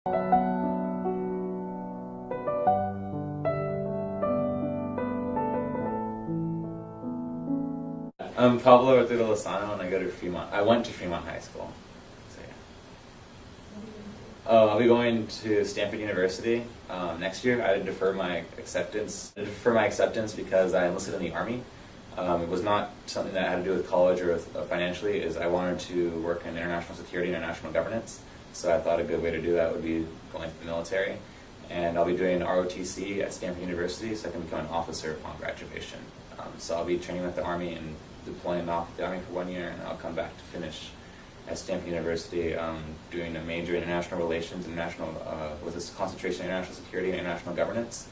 I'm Pablo Lozano, and I go to Fremont. I went to Fremont High School. So, yeah. I'll be going to Stanford University next year. I defer my acceptance. Because I enlisted in the Army. It was not something that had to do with college or with, financially. I wanted to work in international security and international governance. So I thought a good way to do that would be going to the military. And I'll be doing ROTC at Stanford University, so I can become an officer upon graduation. So I'll be training with the Army and deploying off the Army for 1 year, and I'll come back to finish at Stanford University doing a major in international relations, with a concentration in international security and international governance,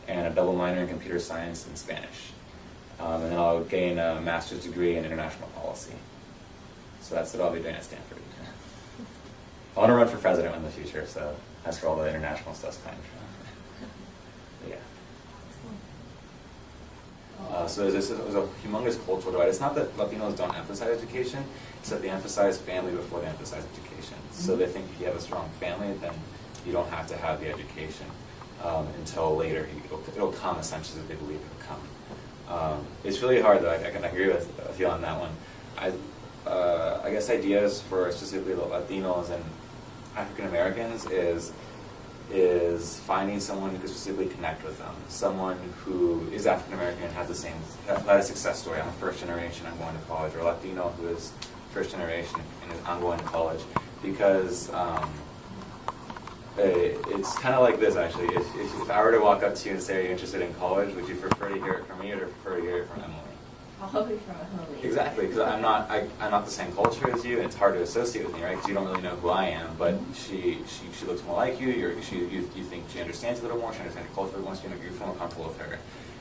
and a double minor in computer science and Spanish. And then I'll gain a master's degree in international policy. So that's what I'll be doing at Stanford. I want to run for president in the future, so that's where all the international stuff's coming from. But yeah. So there's a humongous cultural divide. It's not that Latinos don't emphasize education, it's that they emphasize family before they emphasize education. So they think if you have a strong family, then you don't have to have the education until later. It'll come essentially as they believe it'll come. It's really hard, though. I can agree with you on that one. I guess ideas for specifically Latinos and African Americans is finding someone who can specifically connect with them. Someone who is African American and has had a success story. I'm a first generation, I'm going to college, or a Latino who is first generation and I'm going to college. Because it's kind of like this, actually. If I were to walk up to you and say, are you interested in college, would you prefer to hear it from me or prefer to hear it from Emily? Probably from Emily. Exactly, because I'm not the same culture as you, and it's hard to associate with me, right? Because you don't really know who I am, but she looks more like you. You think she understands you a little more. She understands your culture more. So you feel more comfortable with her.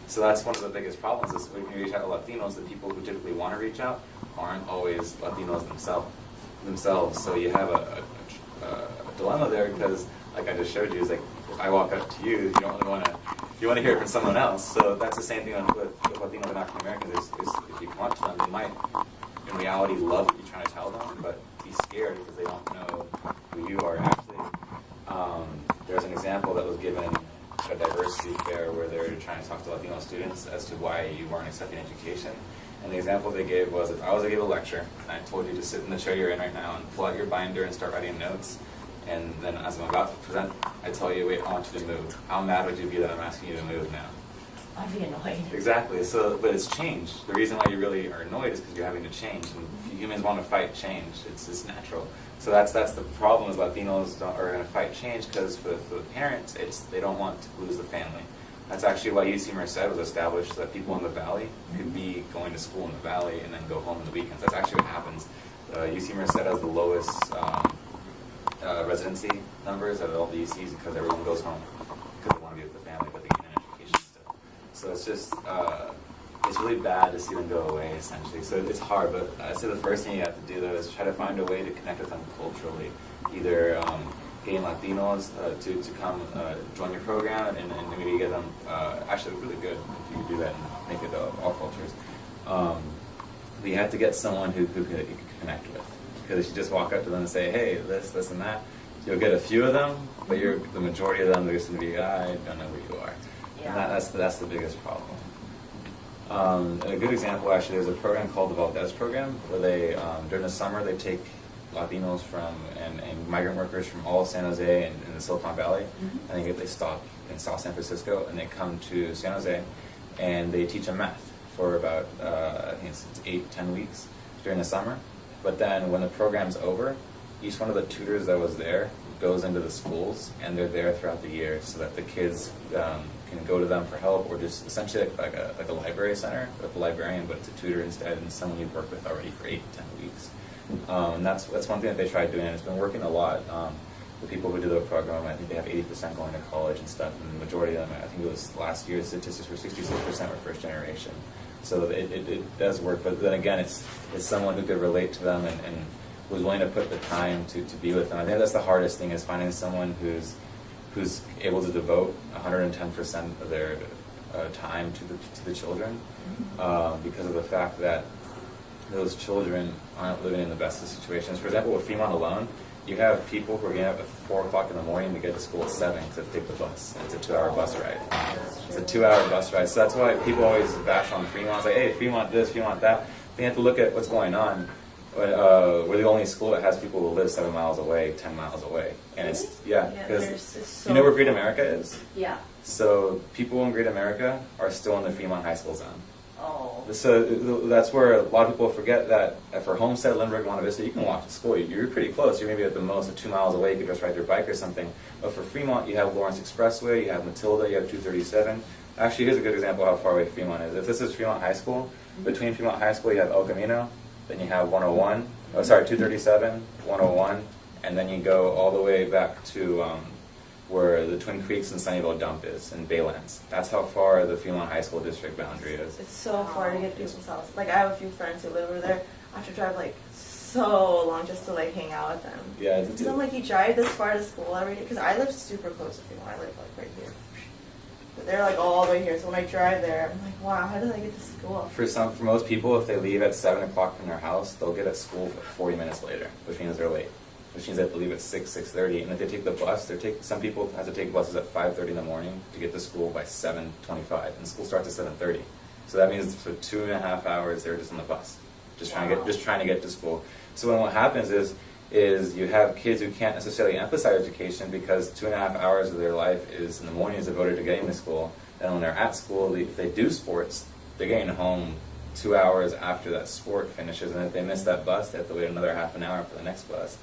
So that's one of the biggest problems is when you reach out to Latinos, the people who typically want to reach out aren't always Latinos themselves. So you have a dilemma there because, like I just showed you, is like if I walk up to you, you don't really want to. You want to hear it from someone else. So that's the same thing with Latinos and African Americans. Is if you come up to them, they might, in reality, love what you're trying to tell them, but be scared because they don't know who you are. Actually, there's an example that was given at a diversity fair where they were trying to talk to Latino students as to why you weren't accepting education. And the example they gave was, if I was to give a lecture and I told you to sit in the chair you're in right now and pull out your binder and start writing notes, and then as I'm about to present, I tell you, wait, I want you to move. How mad would you be that I'm asking you to move now? I'd be annoyed. Exactly. So, but it's changed. The reason why you really are annoyed is because you're having to change. And humans want to fight change. It's natural. So that's the problem is Latinos are going to fight change because for the parents, they don't want to lose the family. That's actually why UC Merced was established, so that people in the Valley could be going to school in the Valley and then go home on the weekends. That's actually what happens. UC Merced has the lowest residency numbers out of all the UCs because everyone goes home because they want to be with the family, but they get an education still. So it's just, it's really bad to see them go away, essentially. So it's hard, but I'd say the first thing you have to do, though, is try to find a way to connect with them culturally. Either getting Latinos to come join your program and maybe get them, actually really good if you could do that and make it all cultures. But you have to get someone who you can connect with. Because if you just walk up to them and say, hey, this, and that, you'll get a few of them, but the majority of them, they're just going to be, I don't know who you are. Yeah. And that's the biggest problem. A good example, actually, there's a program called the Valdez Program, where they, during the summer, they take Latinos and migrant workers from all of San Jose and the Silicon Valley. Mm-hmm. I think they stop in South San Francisco, and they come to San Jose, and they teach them math for about, I think it's 8-10 weeks during the summer. But then when the program's over, each one of the tutors that was there goes into the schools, and they're there throughout the year so that the kids can go to them for help, or just essentially like a library center, like a librarian, but it's a tutor instead, and someone you've worked with already for 8-10 weeks. And that's one thing that they tried doing, and it's been working a lot. The people who do the program, I think they have 80% going to college and stuff, and the majority of them, I think it was last year's statistics were 66% were first generation. So it does work, but then again, it's someone who could relate to them and was willing to put the time to be with them. I think that's the hardest thing, is finding someone who's able to devote 110% of their time to the children, because of the fact that those children aren't living in the best of situations. For example, with Fremont alone, you have people who are getting up at 4 o'clock in the morning to get to school at 7 to take the bus. And it's a 2-hour bus ride. It's a 2-hour bus ride. So that's why people always bash on Fremont. It's like, hey, Fremont this, Fremont that. They have to look at what's going on. We're the only school that has people who live 7 miles away, 10 miles away. And it's, because so you know where Great America is? Yeah. So people in Great America are still in the Fremont High School zone. Oh. So that's where a lot of people forget that for Homestead, Lindbergh, Monte Vista, you can walk to school. You're pretty close. You're maybe at the most 2 miles away. You could just ride your bike or something. But for Fremont, you have Lawrence Expressway, you have Matilda, you have 237. Actually, here's a good example of how far away Fremont is. If this is Fremont High School, between Fremont High School, you have El Camino, then you have 101, 237, 101, and then you go all the way back to where the Twin Creeks and Sunnyvale dump is in Baylands. That's how far the Fremont High School district boundary is. It's so far to get to people's house. Like, I have a few friends who live over there. I have to drive like so long just to like hang out with them. Yeah, So I'm like, you drive this far to school every day? Because I live super close to Fremont. I live like right here. But they're like all the way here. So when I drive there, I'm like, wow, how did I get to school? For most people, if they leave at 7 o'clock from their house, they'll get at school 40 minutes later, which means they're late. Which means they have to leave at 6:30, and if they take the bus, some people have to take buses at 5:30 in the morning to get to school by 7:25, and school starts at 7:30. So that means for 2.5 hours they're just on the bus, just trying to get to school. So then what happens is you have kids who can't necessarily emphasize education because 2.5 hours of their life is in the mornings devoted to getting to school. And when they're at school, if they do sports, they're getting home 2 hours after that sport finishes, and if they miss that bus, they have to wait another half an hour for the next bus.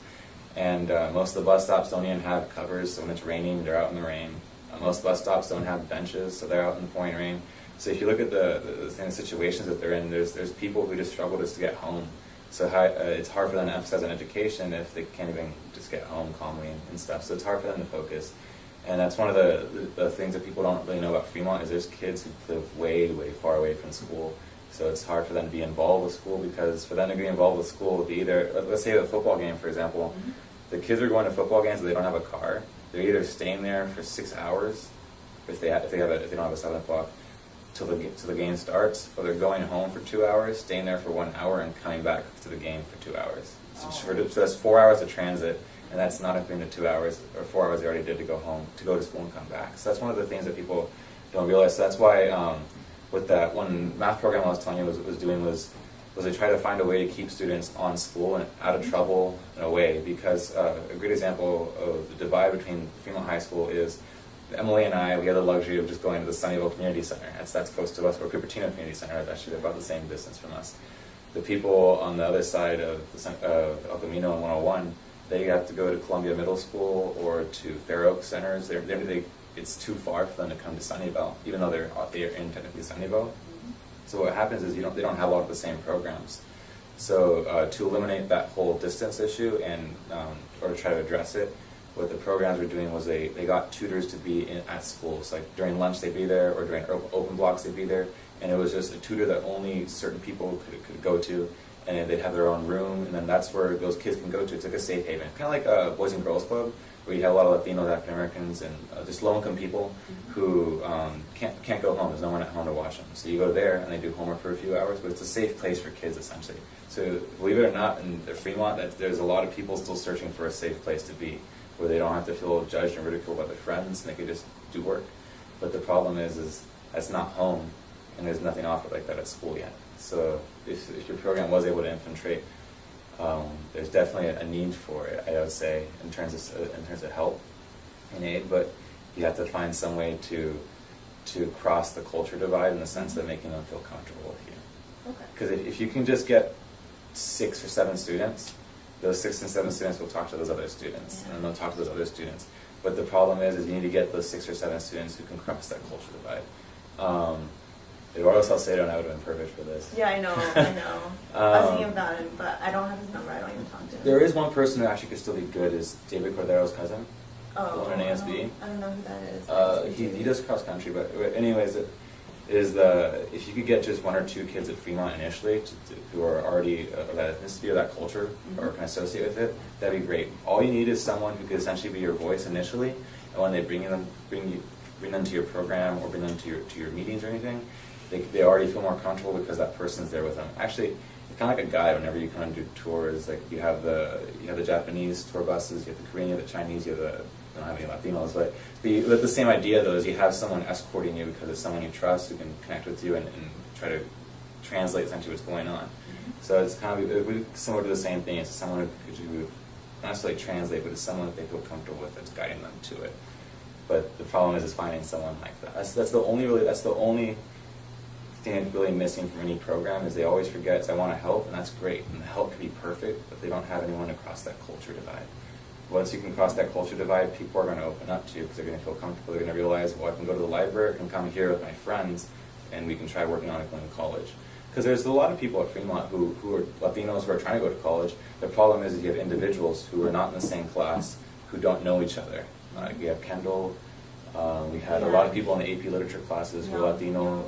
And most of the bus stops don't even have covers, so when it's raining, they're out in the rain. Most bus stops don't have benches, so they're out in the pouring rain. So if you look at the kind of situations that they're in, there's people who just struggle just to get home. So it's hard for them to emphasize on education if they can't even just get home calmly and stuff. So it's hard for them to focus. And that's one of the things that people don't really know about Fremont is there's kids who live way, way far away from school. So it's hard for them to be involved with school because for them to be involved with school would be either, let's say a football game, for example, the kids are going to football games and they don't have a car. They're either staying there for 6 hours if they don't have a 7 o'clock till the game starts, or they're going home for 2 hours, staying there for 1 hour, and coming back to the game for 2 hours. So that's 4 hours of transit, and that's not including the 2 hours or 4 hours they already did to go home, to go to school and come back. So that's one of the things that people don't realize. So that's why with that one math program I was telling you was they try to find a way to keep students on school and out of trouble in a way, because a great example of the divide between Fremont High School is Emily and I, we had the luxury of just going to the Sunnyvale Community Center. That's close to us, or Cupertino Community Center, actually about the same distance from us. The people on the other side of El Camino and 101, they have to go to Columbia Middle School or to Fair Oak Centers. It's too far for them to come to Sunnyvale, even though they're in technically Sunnyvale. So what happens is they don't have a lot of the same programs. So to eliminate that whole distance issue and or to try to address it, what the programs were doing was they got tutors to be at schools. Like during lunch they'd be there, or during open blocks they'd be there, and it was just a tutor that only certain people could go to, and they'd have their own room, and then that's where those kids can go to. It's like a safe haven, kind of like a Boys and Girls Club, where you have a lot of Latinos, African Americans, and just low-income people who can't go home. There's no one at home to watch them. So you go there, and they do homework for a few hours, but it's a safe place for kids, essentially. So believe it or not, in Fremont, there's a lot of people still searching for a safe place to be, where they don't have to feel judged and ridiculed by their friends, and they can just do work. But the problem is that's not home, and there's nothing offered like that at school yet. So if your program was able to infiltrate, there's definitely a need for it, I would say, in terms of help and aid, but you have to find some way to cross the culture divide in the sense of making them feel comfortable with you. Okay. Because if you can just get 6 or 7 students, those 6 and 7 students will talk to those other students, and they'll talk to those other students. But the problem is you need to get those 6 or 7 students who can cross that culture divide. Eduardo Salcedo and I would have been perfect for this. Yeah, I know. I was thinking about him, but I don't have his number. I don't even talk to him. There is one person who actually could still be good, is David Cordero's cousin. Oh. The one in ASB. I don't know who that is. He does cross country, but anyways, if you could get just 1 or 2 kids at Fremont initially who are already of that ethnicity or that culture or can associate with it, that'd be great. All you need is someone who could essentially be your voice initially, and when they bring them to your program or bring them to your meetings or anything, they already feel more comfortable because that person's there with them. Actually, it kind of like a guide whenever you kind of do tours. Like you have the Japanese tour buses, you have the Korean, you have the Chinese, you have the, I don't have any Latinos, but the same idea though is you have someone escorting you because it's someone you trust who can connect with you and try to translate essentially what's going on. So it's kind of similar to the same thing. It's someone who not necessarily translate, but it's someone that they feel comfortable with that's guiding them to it. But the problem is finding someone like that. That's the only thing that's really missing from any program is they always forget, I want to help, and that's great, and the help can be perfect, but they don't have anyone to cross that culture divide. Once you can cross that culture divide, people are going to open up to you because they're going to feel comfortable. They're going to realize, well, I can go to the library, I can come here with my friends, and we can try working on it going to college. Because there's a lot of people at Fremont who are Latinos who are trying to go to college. The problem is that you have individuals who are not in the same class who don't know each other. We have Kendall, we had a lot of people in the AP literature classes who are Latino,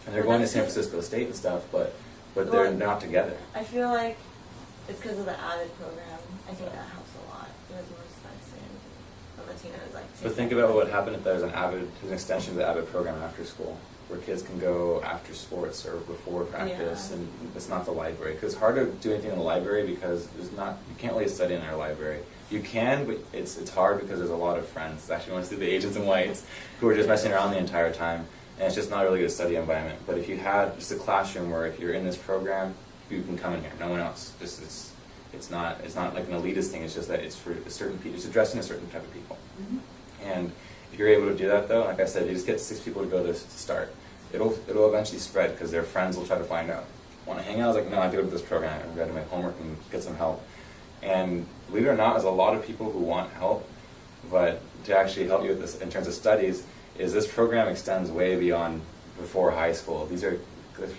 and they're going to San Francisco State and stuff, but they're not together. I feel like it's because of the AVID program. I think that helps a lot. There's more stuff in the Latinos like. But think about what would happen if there's an extension of the AVID program after school, where kids can go after sports or before practice, and it's not the library. Because it's hard to do anything in the library because you can't really study in our library. You can, but it's hard because there's a lot of friends. Actually, want to see the Asians and whites who are just messing around the entire time. And it's just not a really good study environment. But if you had just a classroom where if you're in this program, you can come in here, no one else. It's not like an elitist thing. It's just that it's for a certain people. It's addressing a certain type of people. And if you're able to do that, though, like I said, you just get 6 people to go to start. It'll eventually spread because their friends will try to find out. Want to hang out? I was like, no, I have to go to this program. I've got to do my homework and get some help. And believe it or not, there's a lot of people who want help, but to actually help you with this in terms of studies, is this program extends way beyond before high school.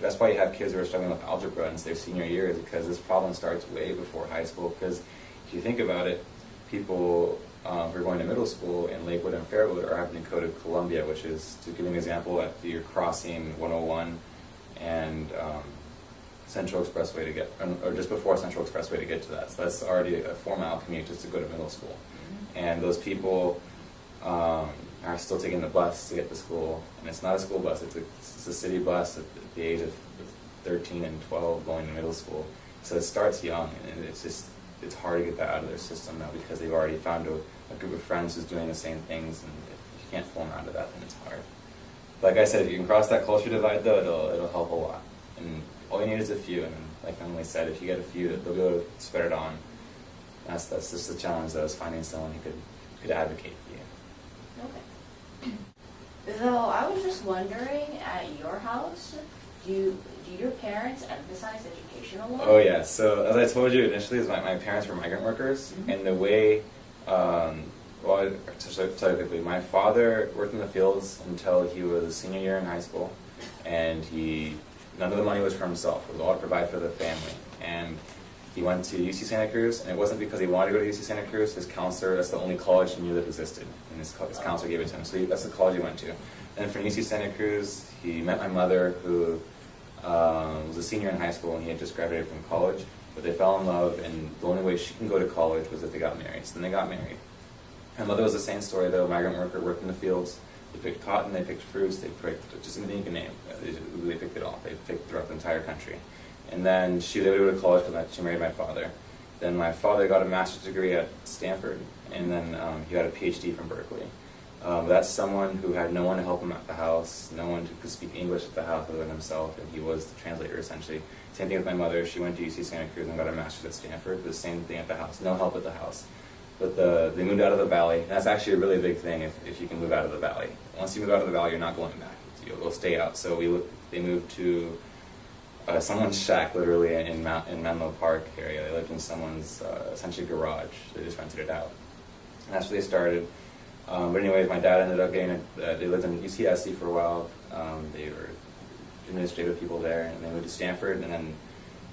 That's why you have kids who are struggling with algebra in their senior years, because this problem starts way before high school. Because if you think about it, people who are going to middle school in Lakewood and Fairwood are having to go to Columbia, which is, to give you an example, you're crossing 101 and Central Expressway to get, or just before Central Expressway to get to that. So that's already a 4-mile commute just to go to middle school. And those people are still taking the bus to get to school, and it's not a school bus, it's a city bus at the age of 13 and 12 going to middle school. So it starts young, and it's hard to get that out of their system now because they've already found a group of friends who's doing the same things, and if you can't pull them out of that, then it's hard. Like I said, if you can cross that culture divide, though, it'll help a lot. And all you need is a few, and like Emily said, if you get a few, they'll be able to spread it on. That's just the challenge, though, is finding someone who could advocate for you. Okay. So I was just wondering, at your house, do your parents emphasize education a lot? Oh yeah. So as I told you initially, my parents were migrant workers, and the way, to tell you quickly, my father worked in the fields until he was a senior year in high school, and none of the money was for himself. It was all to provide for the family. And he went to UC Santa Cruz, and it wasn't because he wanted to go to UC Santa Cruz. His counselor, that's the only college he knew that existed, and his counselor gave it to him. So that's the college he went to. And from UC Santa Cruz, he met my mother, who was a senior in high school, and he had just graduated from college. But they fell in love, and the only way she can go to college was if they got married. So then they got married. My mother was the same story, though. Migrant worker, worked in the fields. They picked cotton, they picked fruits, they picked just anything you can name. They picked it all. They picked throughout the entire country. And then they would go to college because she married my father. Then my father got a master's degree at Stanford, and then he got a PhD from Berkeley. That's someone who had no one to help him at the house, no one who could speak English at the house other than himself, and he was the translator essentially. Same thing with my mother. She went to UC Santa Cruz and got a master's at Stanford. The same thing at the house, no help at the house. But they moved out of the valley. And that's actually a really big thing if you can move out of the valley. Once you move out of the valley, you're not going back. You'll stay out. So they moved to someone's shack, literally, in Menlo Park area. They lived in someone's essentially garage. They just rented it out. And that's where they started. But anyways, my dad ended up they lived in UCSC for a while. They were administrative people there, and they moved to Stanford. And then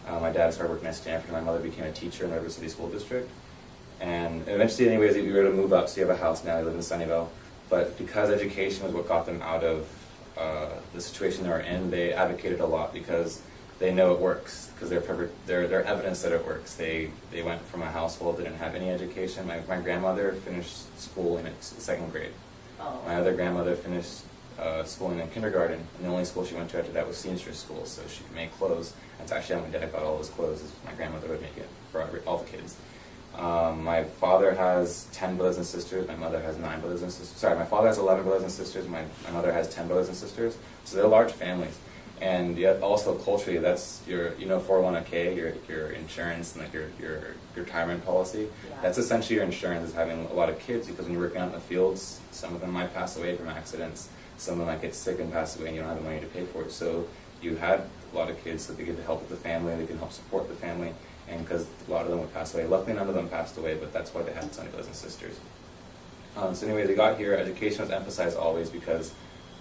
my dad started working at Stanford, and my mother became a teacher in the River City School District. And eventually, anyways, we were able to move up, so you have a house now. They live in Sunnyvale. But because education was what got them out of the situation they were in, they advocated a lot because they know it works, because they're evidence that it works. They went from a household that didn't have any education. My grandmother finished school in 2nd grade. Oh. My other grandmother finished schooling in kindergarten, and the only school she went to after that was seamstress school, so she could make clothes. That's actually how my dad got all his clothes, is my grandmother would make it for all the kids. My father has 10 brothers and sisters, my mother has 9 brothers and sisters. Sorry, my father has 11 brothers and sisters, my mother has 10 brothers and sisters, so they're large families. And yet also culturally, that's your 401k, your insurance, and like your retirement policy. Yeah. That's essentially your insurance, is having a lot of kids, because when you're working out in the fields, some of them might pass away from accidents, some of them might get sick and pass away, and you don't have the money to pay for it. So you had a lot of kids, so they get to help with the family, they can help support the family, and because a lot of them would pass away. Luckily, none of them passed away, but that's why they had so many brothers and sisters. So anyway, they got here. Education was emphasized always because,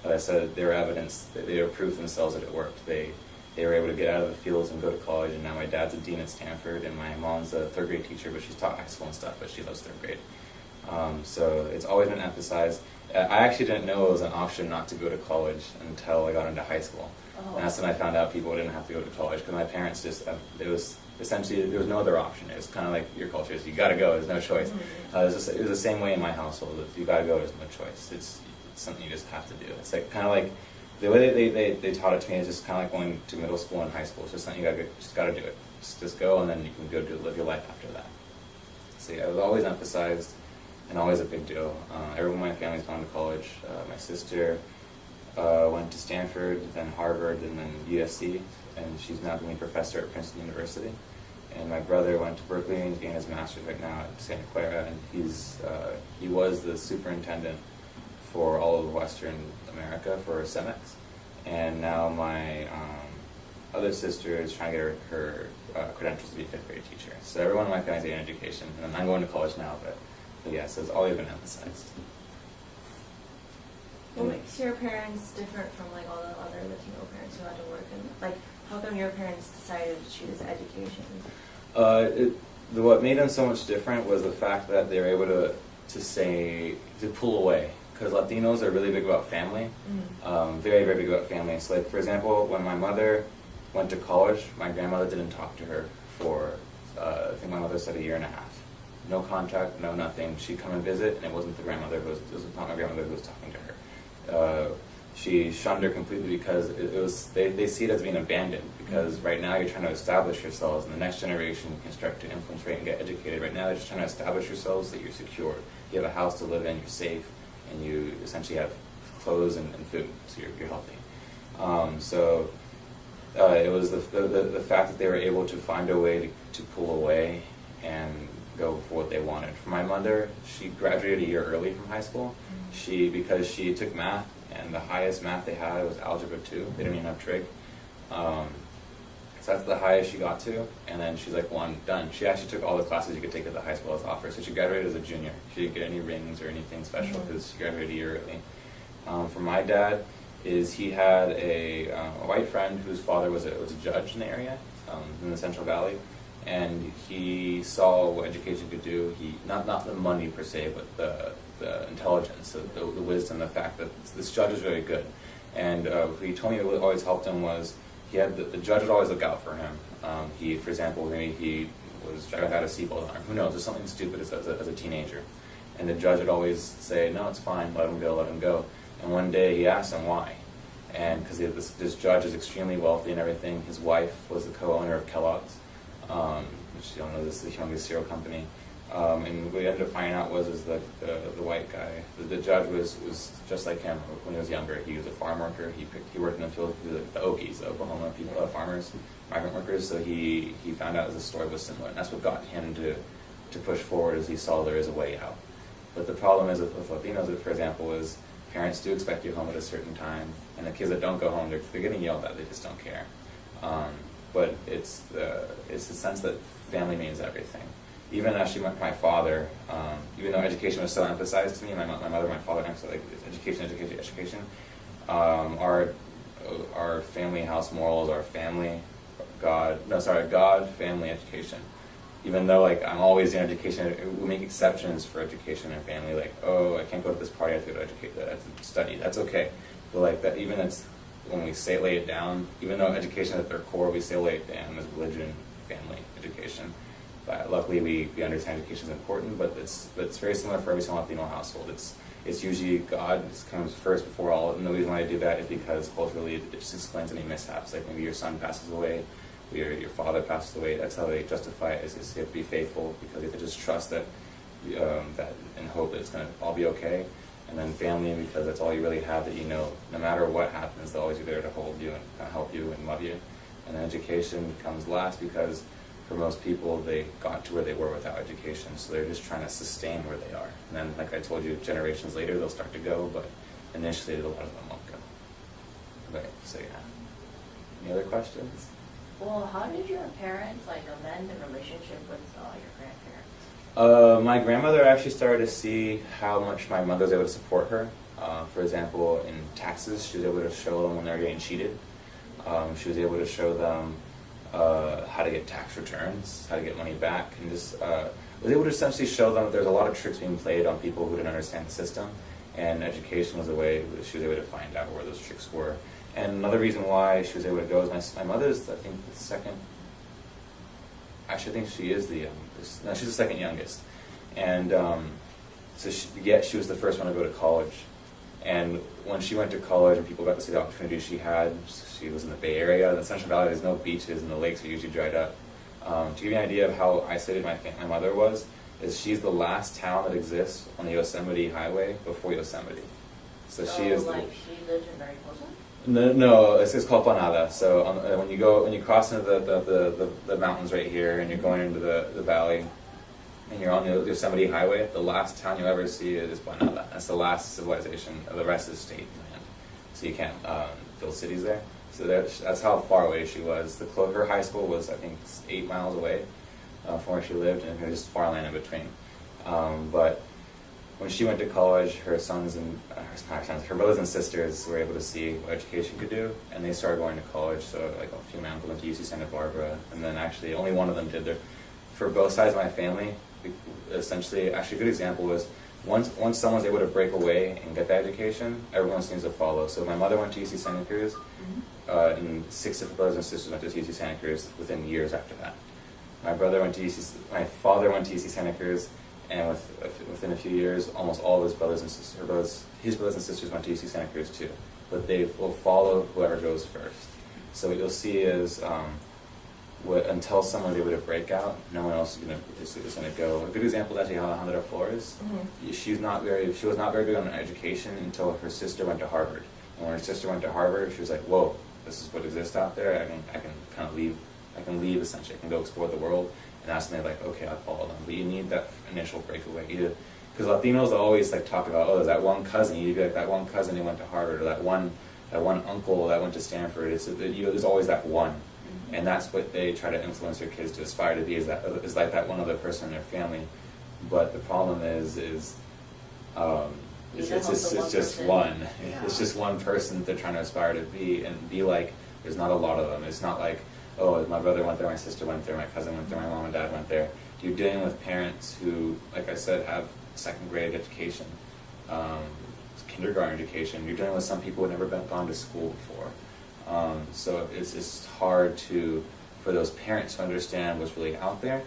as I said, they were evidence, they were proof themselves that it worked. They were able to get out of the fields and go to college, and now my dad's a dean at Stanford, and my mom's a third grade teacher, but she's taught high school and stuff, but she loves third grade. So it's always been emphasized. I actually didn't know it was an option not to go to college until I got into high school. Oh. And that's when I found out people didn't have to go to college, because my parents just, it was essentially, there was no other option. It was kind of like your culture is, you gotta go, there's no choice. It was the same way in my household. If you gotta go, there's no choice. It's something you just have to do. It's like kind of like the way they taught it to me is just kind of like going to middle school and high school. It's just something you just gotta do it. Just go, and then you can go live your life after that. So yeah, it was always emphasized and always a big deal. Everyone in my family's gone to college. My sister went to Stanford, then Harvard, and then USC, and she's now being a professor at Princeton University. And my brother went to Berkeley and he's getting his master's right now at Santa Clara, and he was the superintendent for all of Western America for CEMEX. And now my other sister is trying to get her credentials to be a 5th grade teacher. So everyone in my family is getting education, and I'm going to college now, but yeah, so it's always been emphasized. What makes your parents different from like all the other Latino parents who had to work, and like how come your parents decided to choose education? What made them so much different was the fact that they were able to pull away, because Latinos are really big about family, very, very big about family. So like, for example, when my mother went to college, my grandmother didn't talk to her for, I think my mother said 1.5 years. No contact, no nothing. She'd come and visit, and it wasn't the grandmother it was not my grandmother who was talking to her. She shunned her completely because they see it as being abandoned, because right now you're trying to establish yourselves, and the next generation can start to influence rate and get educated. Right now they're just trying to establish yourselves that you're secure. You have a house to live in, you're safe, and you essentially have clothes and food, so you're healthy. It was the fact that they were able to find a way to pull away and go for what they wanted. For my mother, she graduated a year early from high school. Because she took math, and the highest math they had was algebra 2. They didn't even have trig. So that's the highest she got to, and then she's like, one, done. She actually took all the classes you could take at the high school as offered, so she graduated as a junior. She didn't get any rings or anything special because she graduated a year early. For my dad, he had a white friend whose father was a judge in the area, in the Central Valley, and he saw what education could do. Not the money per se, but the intelligence, the wisdom, the fact that this judge is very good. And he told me what always helped him was he had the judge would always look out for him. For example, maybe he was driving out a seatbelt on. Who knows? There's something stupid as a teenager, and the judge would always say, "No, it's fine. Let him go. Let him go." And one day he asked him why, and because this judge is extremely wealthy and everything. His wife was the co-owner of Kellogg's, which you don't know, this is the humongous cereal company. And what we ended up finding out was the white guy, the judge was just like him when he was younger. He was a farm worker. He worked in the field with the Okies, the Oklahoma people, farmers, migrant workers. So he found out the story was similar, and that's what got him to push forward, as he saw there is a way out. But the problem is with Latinos, for example, is parents do expect you home at a certain time, and the kids that don't go home, they're getting yelled at. They just don't care. But it's the sense that family means everything. Even actually, my father, even though education was so emphasized to me, my mother, my father, emphasized like education. Our family house morals are God, family, education. Even though like I'm always in education, we make exceptions for education and family. Like, oh, I can't go to this party, I have to go to study. That's okay. But like that, even it's when we lay it down. Even though education at their core, we lay it down as religion, family, education. But luckily, we understand education is important, but it's very similar for every single Latino household. It's usually God comes first before all, and the reason why I do that is because culturally it just explains any mishaps. Like maybe your son passes away, your father passes away. That's how they justify it. Is you have to be faithful because you have to just trust that and hope that it's going to all be okay. And then family, because that's all you really have, that you know no matter what happens, they'll always be there to hold you and kind of help you and love you. And then education comes last because for most people, they got to where they were without education, so they're just trying to sustain where they are. And then, like I told you, generations later, they'll start to go, but initially, a lot of them won't go. Okay, so yeah. Any other questions? Well, how did your parents like amend the relationship with your grandparents? My grandmother actually started to see how much my mother was able to support her. For example, in taxes, she was able to show them when they were getting cheated. She was able to show them how to get tax returns, how to get money back, and just was able to essentially show them that there's a lot of tricks being played on people who didn't understand the system, and education was a way that she was able to find out where those tricks were. And another reason why she was able to go is my mother's, I think, the second. Actually, I think she is the youngest. No, she's the second youngest, and so she was the first one to go to college. And when she went to college and people got to see the opportunities she had, she was in the Bay Area. In the Central Valley, there's no beaches and the lakes are usually dried up. To give you an idea of how isolated my mother was, is she's the last town that exists on the Yosemite Highway before Yosemite. So she is. Like she lived in very close. No, it's called Panada. So when you cross into the mountains right here, and you're going into the valley, and you're on the Yosemite Highway, the last town you'll ever see is Panada. That's the last civilization. The rest is state land. So you can't build cities there. So that's how far away she was. Her high school was, I think, 8 miles away from where she lived, and there's farmland in between. But when she went to college, her brothers and sisters were able to see what education could do, and they started going to college. So like a few of my uncles went to UC Santa Barbara, and then actually only one of them did. For both sides of my family, essentially, actually a good example was once someone's able to break away and get that education, everyone seems to follow. So my mother went to UC Santa Cruz, and 6 different brothers and sisters went to UC Santa Cruz within years after that. My father went to UC Santa Cruz, and within a few years, almost all of his brothers and sisters went to UC Santa Cruz too. But they will follow whoever goes first. So what you'll see is until someone's able to break out, no one else is going to go. A good example is actually Alejandra Flores. Mm-hmm. She was not very big on education until her sister went to Harvard. And when her sister went to Harvard, she was like, "Whoa, this is what exists out there. I can kind of leave. I can leave essentially. I can go explore the world." And that's when they're like, "Okay, I'll follow them." But you need that initial breakaway, either because Latinos always like talk about, "Oh, there's that one cousin." You need to be like that one cousin who went to Harvard, or that one uncle that went to Stanford. There's always that one. And that's what they try to influence their kids to aspire to be, is like that one other person in their family. But the problem is it's just one. Yeah. It's just one person they're trying to aspire to be, and be like. There's not a lot of them. It's not like, oh, my brother went there, my sister went there, my cousin went there, my mom and dad went there. You're dealing with parents who, like I said, have second grade education, kindergarten education. You're dealing with some people who've never gone to school before. So it's hard for those parents to understand what's really out there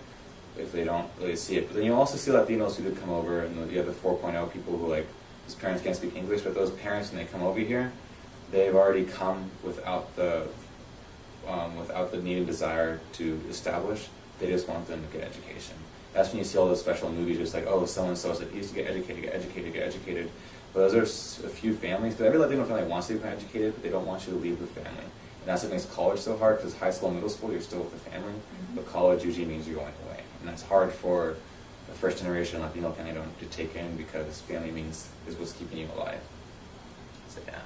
if they don't really see it. But then you also see Latinos who do come over, and you have the 4.0 people who, like, whose parents can't speak English, but those parents, when they come over here, they've already come without the needed desire to establish. They just want them to get education. That's when you see all those special movies, just like, oh, so-and-so said he used to get educated. But those are a few families, because every Latino family wants to become educated, but they don't want you to leave the family. And that's what makes college so hard, because high school and middle school, you're still with the family, but college usually means you're going away. And that's hard for the first generation Latino family to take in, because family is what's keeping you alive. So yeah.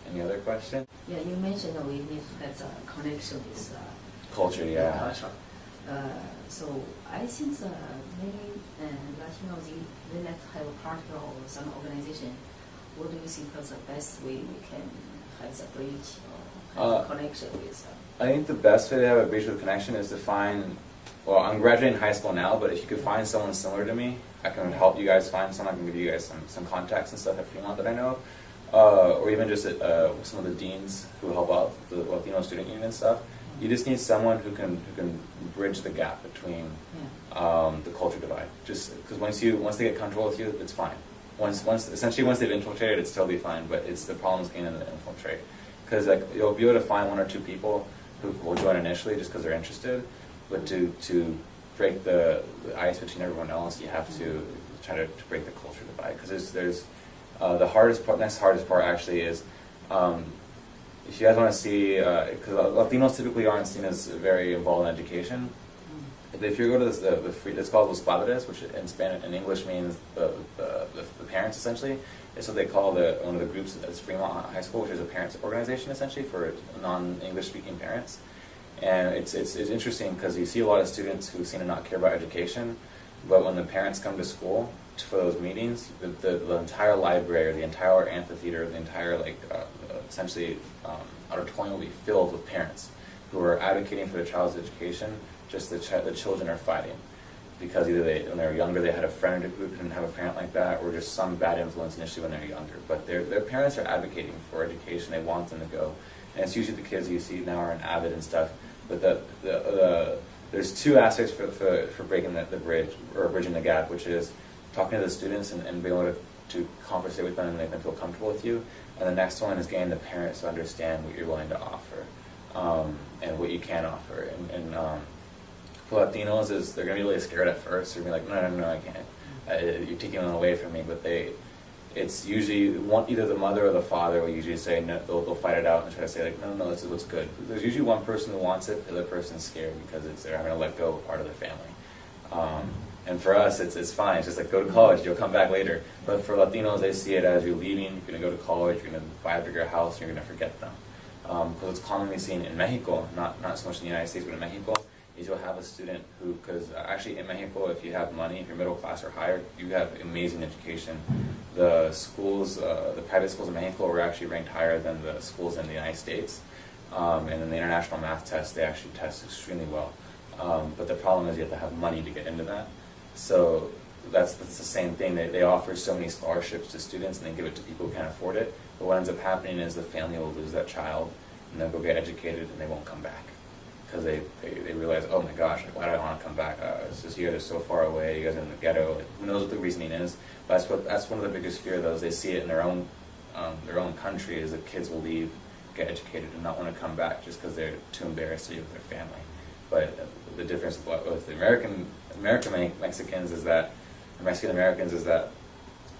Any other question? Yeah, you mentioned that we need to have a connection with culture, yeah. Culture. So I think many Latinos, they like to have a partner or some organization. What do you think is the best way we can have the bridge or have a connection with? I think the best way to have a bridge with connection is to find, well, I'm graduating high school now, but if you could find someone similar to me, I can help you guys find someone. I can give you guys some contacts and stuff if you want that I know of. Or even just some of the deans who help out the Latino student union and stuff. You just need someone who can bridge the gap between the culture divide. Just because once they get comfortable with you, it's fine. Once they've infiltrated, it's totally fine. But it's the problem is getting them to infiltrate. Because like you'll be able to find one or two people who will join initially just because they're interested, but to break the ice between everyone else, you have to try to break the culture divide. Because there's the next hardest part actually is. If you guys want to see, because Latinos typically aren't seen as very involved in education. If you go to the free, it's called Los Padres, which in Spanish, in English means the parents essentially. It's what they call one of the groups at Fremont High School, which is a parents organization essentially for non-English speaking parents. And it's interesting because you see a lot of students who seem to not care about education, but when the parents come to school for those meetings, the entire library, or the entire amphitheater, the entire essentially auditorium will be filled with parents who are advocating for their child's education. Just the children are fighting because either when they were younger they had a friend who didn't have a parent like that, or just some bad influence initially when they're younger. But their parents are advocating for education. They want them to go, and it's usually the kids you see now are in Avid and stuff. But there's two aspects for breaking the bridge or bridging the gap, which is talking to the students and being able to conversate with them and make them feel comfortable with you. And the next one is getting the parents to understand what you're willing to offer and what you can offer. And for Latinos, they're going to be really scared at first. They're going to be like, no, I can't. You're taking them away from me. But it's usually either the mother or the father will usually say, no, they'll fight it out and try to say, like, no, this is what's good. There's usually one person who wants it, the other person's scared because they're having to let go of part of their family. And for us, it's fine. It's just like, go to college, you'll come back later. But for Latinos, they see it as you're leaving, you're going to go to college, you're going to buy a bigger house, and you're going to forget them. Because it's commonly seen in Mexico, not so much in the United States, but in Mexico, is you'll have a student who, because actually in Mexico, if you have money, if you're middle class or higher, you have amazing education. The schools, the private schools in Mexico were actually ranked higher than the schools in the United States. And in the international math test, they actually test extremely well. But the problem is you have to have money to get into that. So that's the same thing. They offer so many scholarships to students and they give it to people who can't afford it. But what ends up happening is the family will lose that child and they'll go get educated and they won't come back. Because they realize, oh my gosh, like, why do I want to come back? It's just here, they're so far away, you guys are in the ghetto. Like, who knows what the reasoning is? But that's one of the biggest fears, though, is they see it in their own country, is that kids will leave, get educated, and not want to come back just because they're too embarrassed to be with their family. But the difference with the American Mexicans is that, the Mexican Americans is that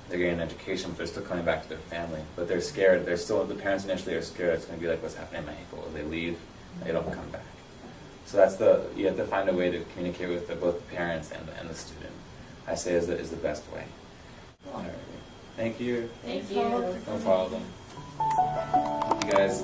they're getting an education, but they're still coming back to their family. But they're scared. The parents initially are scared it's going to be like what's happening in Mexico. They leave, and they don't come back. So you have to find a way to communicate with both the parents and the student. I say is the best way. All right. Thank you. Thank you. No No problem. You guys.